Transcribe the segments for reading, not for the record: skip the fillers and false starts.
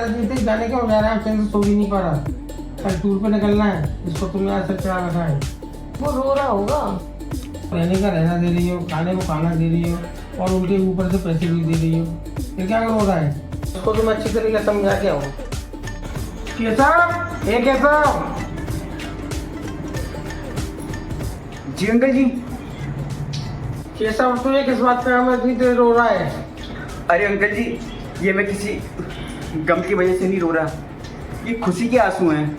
बेचारा जीते जाने के बगैर है, चैन से सो भी नहीं पा रहा। कल टूर पे निकलना है, इसको तुमने आज सर चढ़ा रखा है। वो रो रहा होगा। रहने का रहना दे रही हो, खाने को खाना दे रही हो और उल्टे ऊपर से पैसे भी दे रही हो, फिर क्या रो रहा है? उसको तुम अच्छी तरीके से समझा के आओ। केशव, ए केशव। जी अंकल जी। केशव, तू ये किस बात का इतनी देर रो रहा है? अरे अंकल जी, ये मैं किसी गम की वजह से नहीं रो रहा, ये खुशी के आंसू हैं।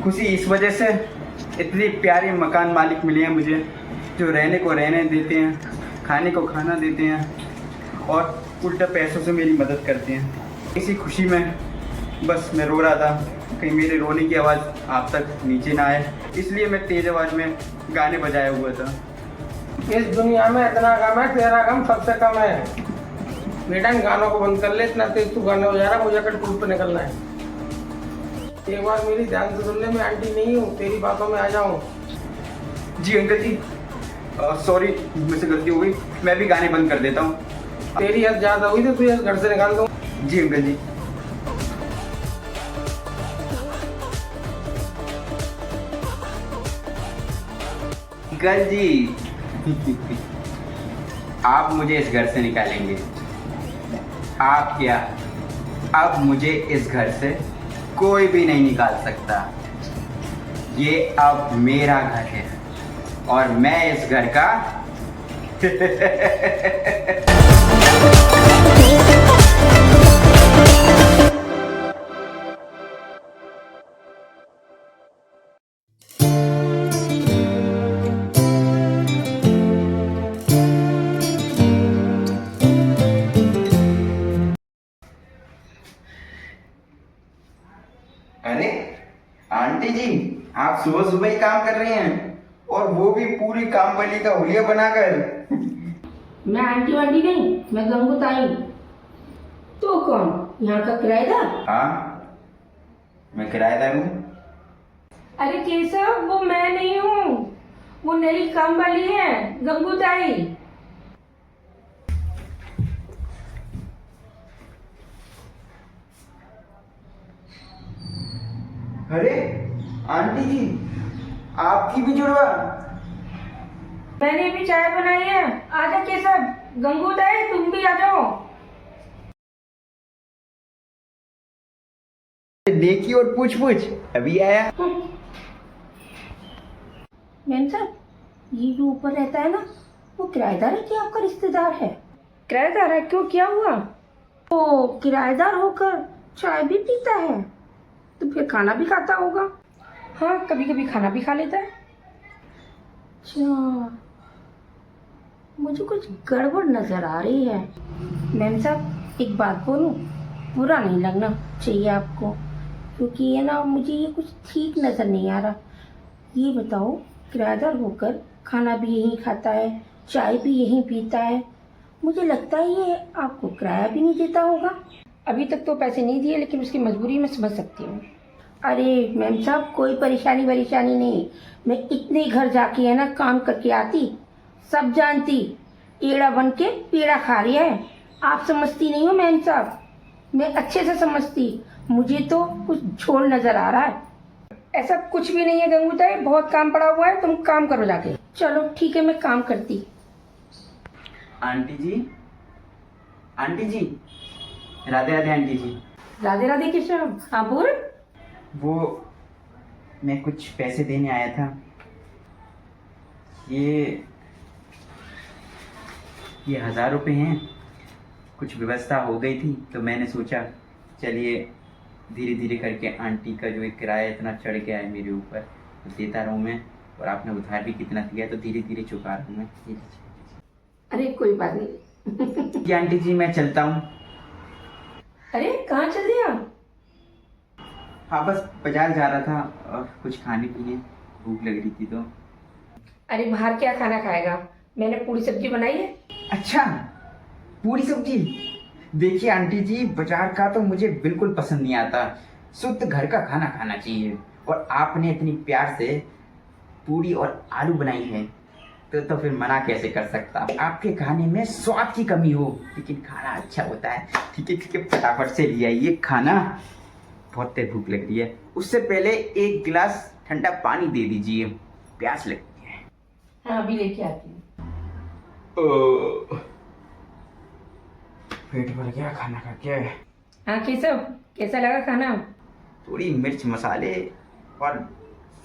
खुशी इस वजह से, इतने प्यारे मकान मालिक मिले हैं मुझे, जो रहने को रहने देते हैं, खाने को खाना देते हैं और उल्टा पैसों से मेरी मदद करते हैं। इसी खुशी में बस मैं रो रहा था, कहीं मेरे रोने की आवाज़ आप तक नीचे ना आए, इसलिए मैं तेज़ आवाज़ में गाने बजाया हुआ था। इस दुनिया में इतना गम है, तेरा गम सबसे कम है। बेटा इन गानों को बंद कर ले, इतना तेज तू गाना बजा रहा, मुझे कल टूर पे निकलना है। एक बार मेरी ध्यान से सुन ले, मैं आंटी नहीं हूँ, तेरी बातों में आ जाऊँ। जी अंकल जी, सॉरी, मुझसे गलती हो गई, मैं भी गाने बंद कर देता हूँ। तेरी हद ज़्यादा हुई तो तुझे घर से निकाल दूँ। जी अंकल जी। अंकल जी आप मुझे इस घर से निकालेंगे? आप क्या, अब मुझे इस घर से कोई भी नहीं निकाल सकता। ये अब मेरा घर है और मैं इस घर का अरे आंटी जी, आप सुबह सुबह ही काम कर रही हैं और वो भी पूरी काम वाली का हुलिया बनाकर। मैं आंटी वांटी नहीं, मैं गंगू ताई। तो कौन, यहाँ का किराएदार? हाँ, मैं किराएदार हूँ। अरे केशव, वो मैं नहीं हूँ, वो नई काम वाली है, गंगू ताई। अरे आंटी जी, आपकी भी जुड़वा? मैंने भी चाय बनाई है, आजा केशव। गंगू ताई तुम भी आ जाओ। देखी और पूछ पूछ अभी आया। मैम साहब, ये जो ऊपर रहता है ना, वो किराएदार है कि आपका रिश्तेदार है? किराएदार है। क्यों, क्या हुआ? वो किराएदार होकर चाय भी पीता है, तो फिर खाना भी खाता होगा। हाँ, कभी कभी खाना भी खा लेता है। अच्छा, मुझे कुछ गड़बड़ नजर आ रही है। मैम साहब, एक बात बोलूं, बुरा नहीं लगना चाहिए आपको, क्योंकि ये ना, मुझे ये कुछ ठीक नजर नहीं आ रहा। ये बताओ, किराएदार होकर खाना भी यहीं खाता है, चाय भी यहीं पीता है, मुझे लगता है ये आपको किराया भी नहीं देता होगा। अभी तक तो पैसे नहीं दिए, लेकिन उसकी मजबूरी मैं समझ सकती हूँ। अरे मैम साहब, कोई परेशानी नहीं, मैं इतने घर जाके है ना काम करके आती, सब जानती। एड़ा बन के पेड़ा खा रही है। आप समझती नहीं हो मैम साहब, मैं अच्छे से समझती। मुझे तो कुछ झोल नजर आ रहा है। ऐसा कुछ भी नहीं है गंगू ताई, बहुत काम पड़ा हुआ है, तुम काम करो जाके। चलो ठीक है, मैं काम करती। आंटी जी, आंटी जी, राधे राधे आंटी जी। राधे राधे केशव। हाँ बोल। वो मैं कुछ पैसे देने आया था, ये 1000 रुपये हैं। कुछ व्यवस्था हो गई थी तो मैंने सोचा चलिए धीरे धीरे करके आंटी का जो एक किराया इतना चढ़ गया है मेरे ऊपर, तो देता रहूँ मैं, और आपने उधार भी कितना दिया तो धीरे धीरे चुका रहा हूँ मैं। ये लीजिए। अरे कोई बात नहीं। जी आंटी जी, मैं चलता हूँ। अरे कहाँ चल दिया? हाँ, बस बाजार जा रहा था और कुछ खाने पीने, भूख लग रही थी तो। अरे बाहर क्या खाना खाएगा, मैंने पूरी सब्जी बनाई है। अच्छा, पूरी सब्जी? देखिए आंटी जी, बाजार का तो मुझे बिल्कुल पसंद नहीं आता, शुद्ध घर का खाना खाना चाहिए। और आपने इतनी प्यार से पूरी और आलू बनाई है, तो फिर मना कैसे कर सकता। आपके खाने में स्वाद की कमी हो लेकिन खाना अच्छा होता है। ठीक है फटाफट से ले आइए खाना, बहुत तेज भूख लग रही है। उससे पहले एक गिलास ठंडा पानी दे दीजिए, प्यास लगती है। हाँ अभी लेके आती हूँ। पेट भर गया खाना खा के। हाँ केशव, कैसा लगा खाना? थोड़ी मिर्च मसाले और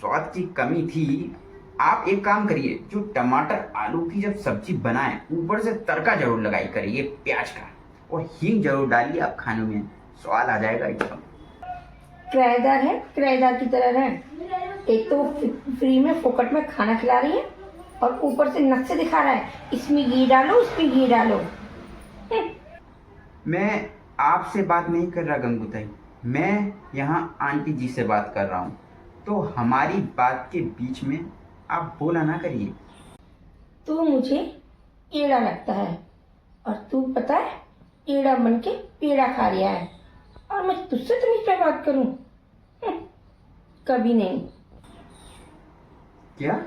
स्वाद की कमी थी। आप एक काम करिए, जो टमाटर आलू की जब सब्जी बनाए ऊपर से तड़का जरूर लगाई करिए प्याज का, और हींग जरूर डालिए। आप खाने में स्वाद आ जाएगा एकदम। किराएदार है, किराएदार की तरह रहे। एक तो फ्री में फोकट में खाना खिला रही है और ऊपर से नक्शे दिखा रहा है, इसमें घी डालो इसमें घी डालो। मैं आपसे बात नहीं कर रहा गंगूताई, मैं यहाँ आंटी जी से बात कर रहा हूँ। तो हमारी बात के बीच में आप बोला ना करिए। तू मुझे एड़ा लगता है और तू पता है एड़ा बन के पेड़ा खा रहा है, और मैं तुझसे तमीज पे बात करूं? कभी नहीं। क्या?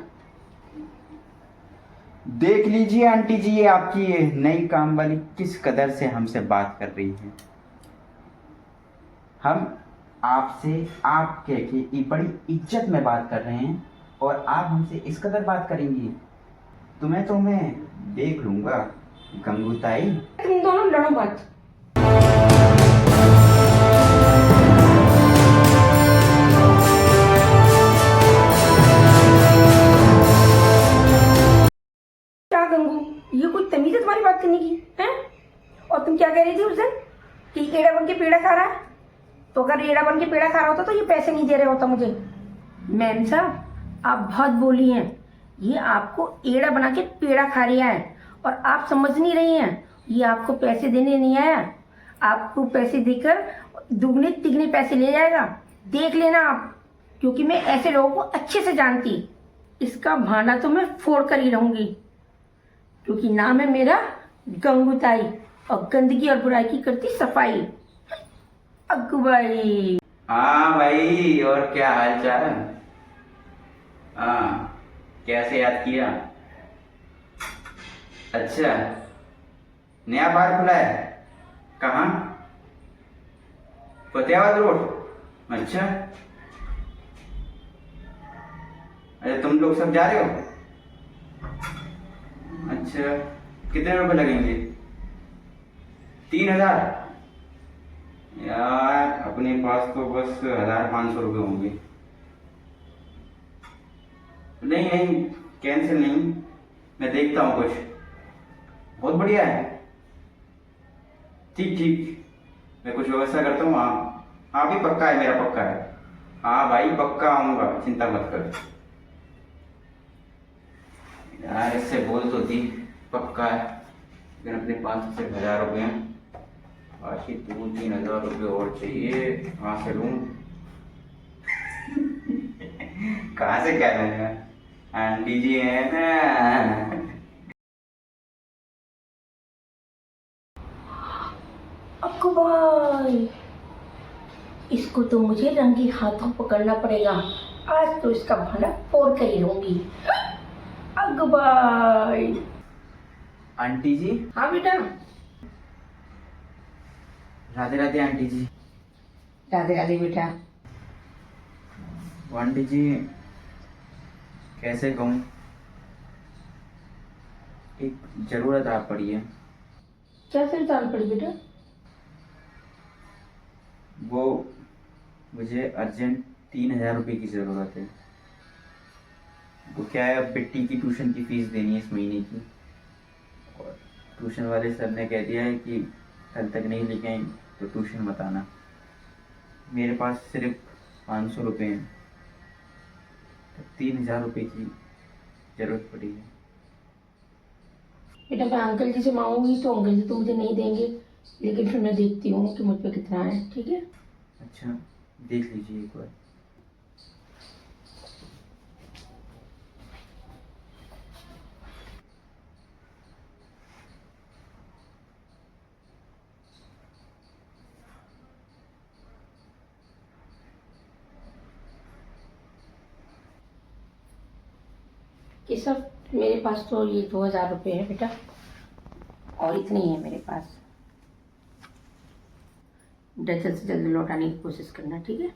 देख लीजिए आंटी जी, ये आपकी ये नई काम वाली किस कदर से हमसे बात कर रही है। हम आपसे आप कह के बड़ी इज्जत में बात कर रहे हैं और आप हमसे इस कदर बात करेंगी। तुम्हें तो मैं देख लूंगा गंगूताई। तुम दोनों लड़ो मत। क्या गंगू, ये कोई तमीज है तुम्हारी बात करने की? हैं? और तुम क्या कह रही थी उस दिन कि एड़ा बन के पेड़ा खा रहा है? तो अगर एड़ा बन के पेड़ा खा रहा होता तो ये पैसे नहीं दे रहे होता मुझे। मैम साहब आप बहुत बोली हैं, ये आपको एड़ा बना के पेड़ा खा रहा है और आप समझ नहीं रही हैं। ये आपको पैसे देने नहीं आया, आपको पैसे देकर दुगने तिगने पैसे ले जाएगा, देख लेना आप। क्योंकि मैं ऐसे लोगों को अच्छे से जानती, इसका भांडा तो मैं फोड़ कर ही रहूंगी। क्योंकि नाम है मेरा गंगूताई और गंदगी और बुराई की करती सफाई। अग्गू भाई। हाँ भाई, और क्या हाल चाल? हाँ, कैसे याद किया? अच्छा, नया बार खुला है? कहाँ? फतेहाबाद रोड? अच्छा, अरे तुम लोग सब जा रहे हो? अच्छा, कितने रुपए लगेंगे? 3000? यार अपने पास तो बस 1500 रुपये होंगे। नहीं नहीं, कैंसिल नहीं, मैं देखता हूँ कुछ। बहुत बढ़िया है, ठीक ठीक, मैं कुछ व्यवस्था करता हूँ। हाँ भी पक्का है, मेरा पक्का है। हाँ भाई पक्का आऊँगा, चिंता मत कर। यार इससे बोल तो दी पक्का है, लेकिन अपने पास सिर्फ 1000 रुपये हैं। बाकी 2-3 हजार रुपये और चाहिए, कहाँ से लूँ? कहाँ से क्या लूँगा? आंटी जी है ना। अक्कू भाई, इसको तो मुझे रंगी हाथों पकड़ना पड़ेगा। आज तो इसका भांडा फोड़ कर ही रहूंगी। अक्कू भाई। आंटी जी। हाँ बेटा। राधे राधे आंटी जी। राधे राधे बेटा। आंटी जी कैसे कहूँ, एक जरूरत आ पड़ी है। क्या जरूरत पड़ी बेटा? वो मुझे अर्जेंट 3000 रुपये की ज़रूरत है। वो क्या है, अब बिट्टी की ट्यूशन की फीस देनी है इस महीने की, और ट्यूशन वाले सर ने कह दिया है कि कल तक नहीं लेके आए तो ट्यूशन मत आना। मेरे पास सिर्फ 500 रुपये हैं, तो 3000 रुपये की ज़रूरत पड़ी है। बेटा मैं अंकल जी से मांगूंगी तो अंकल जी तो मुझे नहीं देंगे, लेकिन फिर मैं देखती हूँ कि मुझ पे कितना है, ठीक है? अच्छा, देख लीजिए एक बार। ये सब मेरे पास तो ये 2000 रुपये है बेटा, और इतने ही है मेरे पास। जल्द से जल्द लौटाने की कोशिश करना, ठीक है?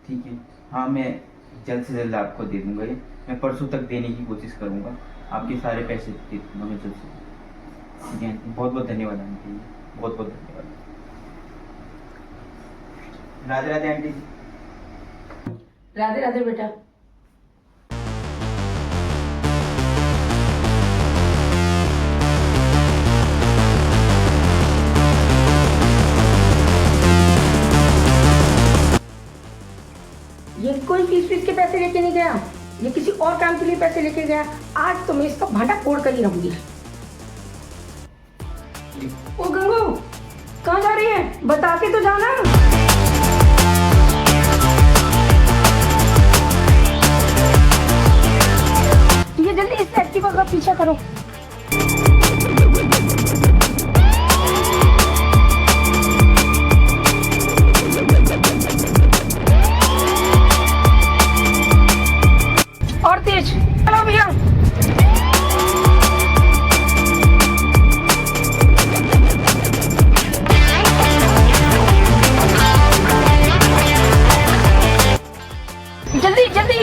ठीक है, हाँ मैं जल्द से जल्द आपको दे दूंगा ये। मैं परसों तक देने की कोशिश करूंगा, आपके सारे पैसे दे दूंगा मैं जल्द से। ठीक है, बहुत बहुत धन्यवाद आंटी जी, बहुत बहुत धन्यवाद। राधे राधे आंटी जी। राधे राधे बेटा। ये कोई फीस के पैसे लेके नहीं गया, ये किसी और काम के लिए पैसे लेके गया। आज तो मैं इसका भांडा फोड़ कर ही रहूंगी। ओ गंगू, कहाँ जा रही है? बता के तो जाना। ये जल्दी इस एक्टिवा का पीछा करो। और तेज चलो भैया। जल्दी जल्दी।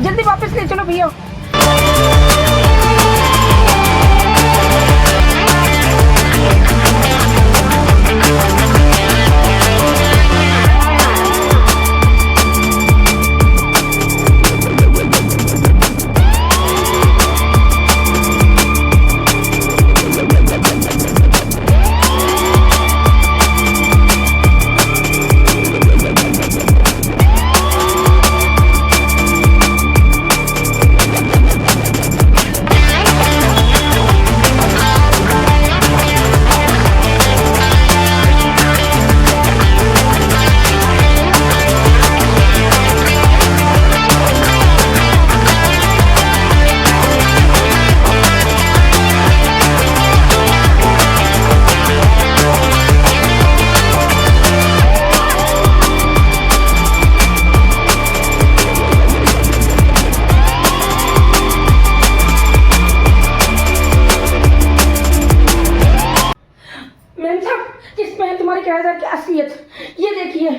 जल्दी वापस ले चलो भैया। इसमें है तुम्हारे किराएदार की असलियत। ये देखिए।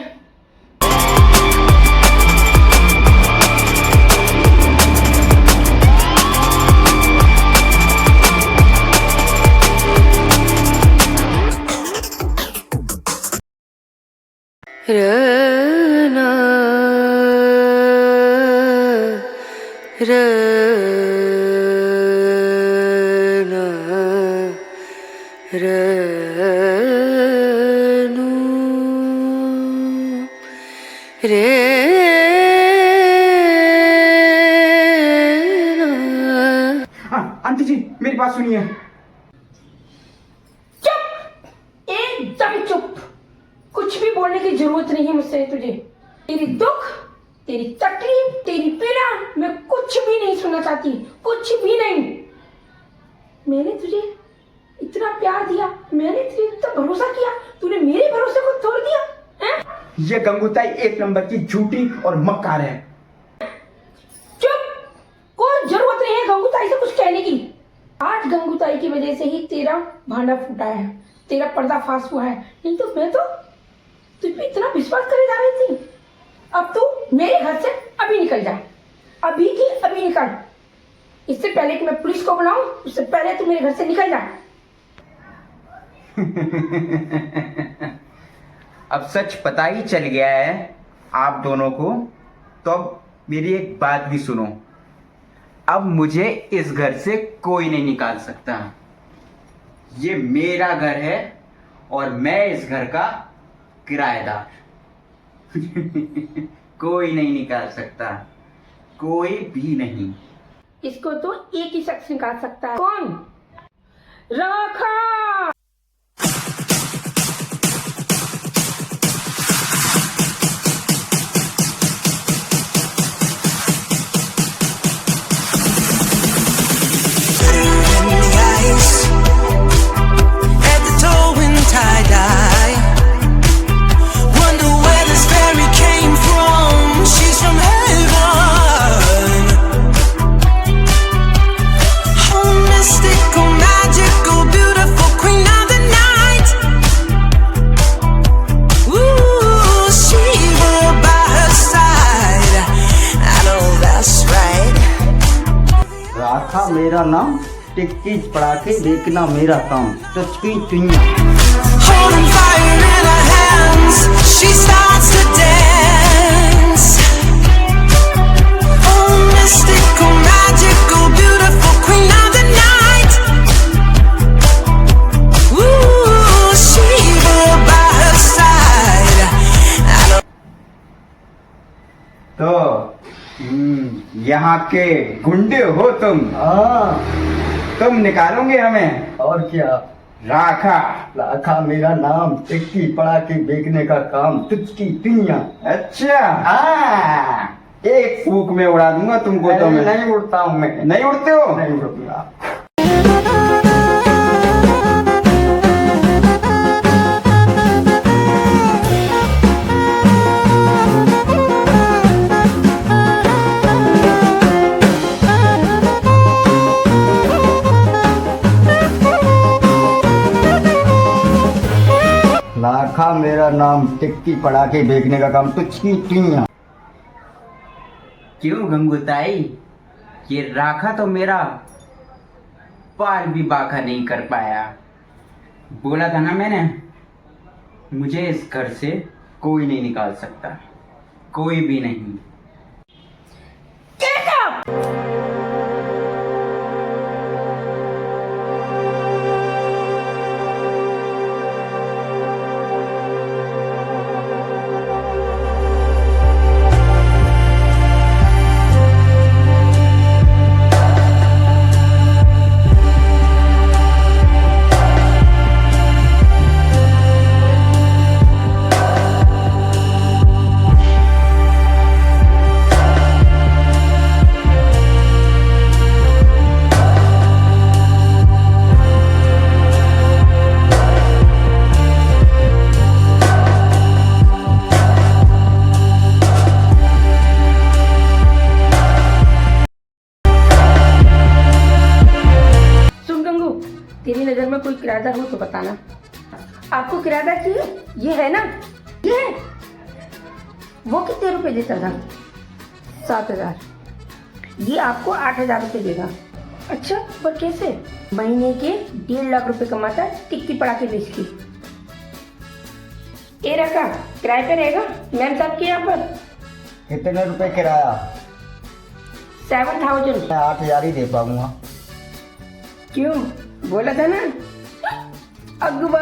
रना आंटी जी मेरी बात सुनिए। चुप, एकदम चुप। कुछ भी बोलने की जरूरत नहीं है मुझसे तुझे। तेरी दुख, तेरी तकलीफ, तेरी पीड़ा मैं कुछ भी नहीं सुनना चाहती, कुछ भी नहीं। मैंने तुझे इतना प्यार दिया, मैंने तुझे इतना भरोसा किया, तूने मेरे भरोसे को तोड़ दिया है? ये गंगूताई एक नंबर की झूठी और मक्कार है। चुप, कोई जरूरत नहीं है गंगूताई से कुछ कहने की। आज गंगूताई की वजह से ही तेरा भांडा फूटा है, तेरा पर्दाफाश हुआ है। नहीं तो मैं तो तुझ पे इतना विश्वास करे जा रही थी। अब तू मेरे घर से अभी निकल जा, अभी की अभी निकल। इससे पहले कि मैं पुलिस को बुलाऊं, उससे पहले तू मेरे घर से निकल जा। अब सच पता ही चल गया है आप दोनों को, तो अब मेरी एक बात भी सुनो। अब मुझे इस घर से कोई नहीं निकाल सकता। ये मेरा घर है और मैं इस घर का किराएदार। कोई नहीं निकाल सकता, कोई भी नहीं। इसको तो एक ही शख्स निकाल सकता है। कौन? राखा। राखा मेरा नाम, टिक्की पड़ाके देखना मेरा काम, टचकी चुइया। Holding fire in her hands, she starts to dance. Oh, mystical, magical, beautiful queen of the night. Ooh, Shiva by her side. तो यहाँ के गुंडे हो तुम? हाँ, तुम निकालोगे हमें? और क्या। राखा। राखा मेरा नाम, टिक्की पड़ा के बेचने का काम, तुझकी पिनिया। अच्छा, एक फूक में उड़ा दूंगा तुमको। तो मैं नहीं उड़ता हूँ मैं। नहीं उड़ते हो? नहीं उड़ूंगा। राखा मेरा नाम, टिक्की पड़ा के बेचने का काम, तुझकी पिनिया। क्यों गंगूताई, ये राखा तो मेरा पाल भी बाका नहीं कर पाया। बोला था ना मैंने, मुझे इस घर से कोई नहीं निकाल सकता, कोई भी नहीं। तेरी नजर में कोई किराएदार हो तो बताना। आपको किराएदार चाहिए? ये है ना, ये है। वो कितने रुपए देता था? 7,000। ये आपको 8,000 रुपये देगा। अच्छा, पर कैसे? महीने के 1.5 लाख रुपए कमाता है टिक्की पड़ा के बेच के। ये रखा किराए पे रहेगा मैम साहब के यहाँ पर। कितने रुपए किराया? 7,000। मैं 8,000 ही दे पाऊंगा। क्यों? बोला था ना अगवा।